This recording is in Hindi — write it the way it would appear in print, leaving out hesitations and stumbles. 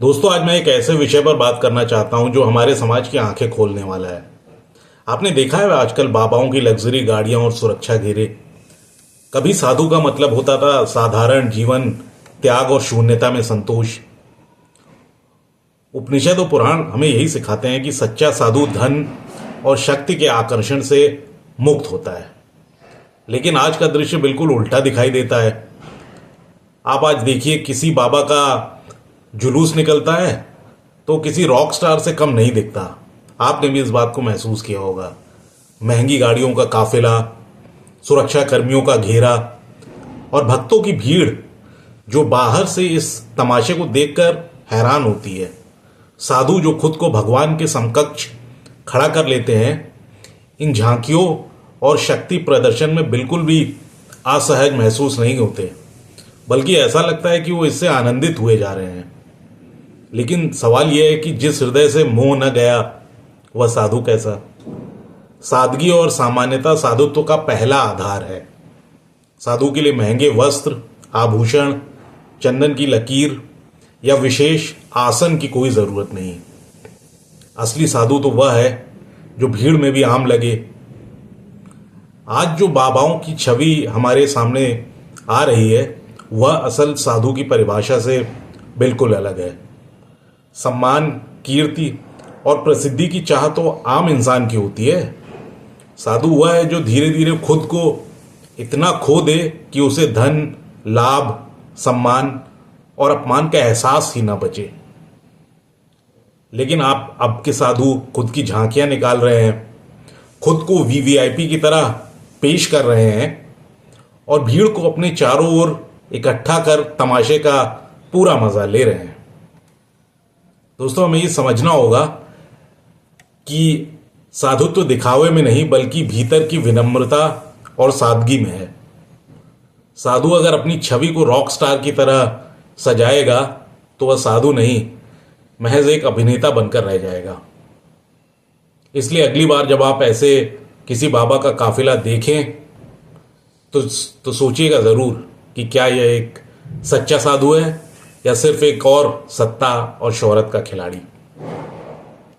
दोस्तों, आज मैं एक ऐसे विषय पर बात करना चाहता हूं जो हमारे समाज की आंखें खोलने वाला है। आपने देखा है आजकल बाबाओं की लग्जरी गाड़ियां और सुरक्षा घेरे। कभी साधु का मतलब होता था साधारण जीवन, त्याग और शून्यता में संतोष। उपनिषद और पुराण हमें यही सिखाते हैं कि सच्चा साधु धन और शक्ति के आकर्षण से मुक्त होता है। लेकिन आज का दृश्य बिल्कुल उल्टा दिखाई देता है। आप आज देखिए, किसी बाबा का जुलूस निकलता है तो किसी रॉक स्टार से कम नहीं दिखता। आपने भी इस बात को महसूस किया होगा। महंगी गाड़ियों का काफिला, सुरक्षा कर्मियों का घेरा और भक्तों की भीड़ जो बाहर से इस तमाशे को देखकर हैरान होती है। साधु जो खुद को भगवान के समकक्ष खड़ा कर लेते हैं, इन झांकियों और शक्ति प्रदर्शन में बिल्कुल भी असहज महसूस नहीं होते, बल्कि ऐसा लगता है कि वो इससे आनंदित हुए जा रहे हैं। लेकिन सवाल यह है कि जिस हृदय से मोह न गया वह साधु कैसा। सादगी और सामान्यता साधुत्व का पहला आधार है। साधु के लिए महंगे वस्त्र, आभूषण, चंदन की लकीर या विशेष आसन की कोई जरूरत नहीं। असली साधु तो वह है जो भीड़ में भी आम लगे। आज जो बाबाओं की छवि हमारे सामने आ रही है वह असल साधु की परिभाषा से बिल्कुल अलग है। सम्मान, कीर्ति और प्रसिद्धि की चाह तो आम इंसान की होती है। साधु वह है जो धीरे धीरे खुद को इतना खो दे कि उसे धन, लाभ, सम्मान और अपमान का एहसास ही ना बचे। लेकिन आप अब के साधु खुद की झांकियां निकाल रहे हैं, खुद को वीवीआईपी की तरह पेश कर रहे हैं और भीड़ को अपने चारों ओर इकट्ठा कर तमाशे का पूरा मजा ले रहे हैं। दोस्तों, हमें ये समझना होगा कि साधुत्व दिखावे में नहीं बल्कि भीतर की विनम्रता और सादगी में है। साधु अगर अपनी छवि को रॉक स्टार की तरह सजाएगा तो वह साधु नहीं, महज एक अभिनेता बनकर रह जाएगा। इसलिए अगली बार जब आप ऐसे किसी बाबा का काफिला देखें तो सोचिएगा जरूर कि क्या यह एक सच्चा साधु है या सिर्फ एक और सत्ता और शोहरत का खिलाड़ी।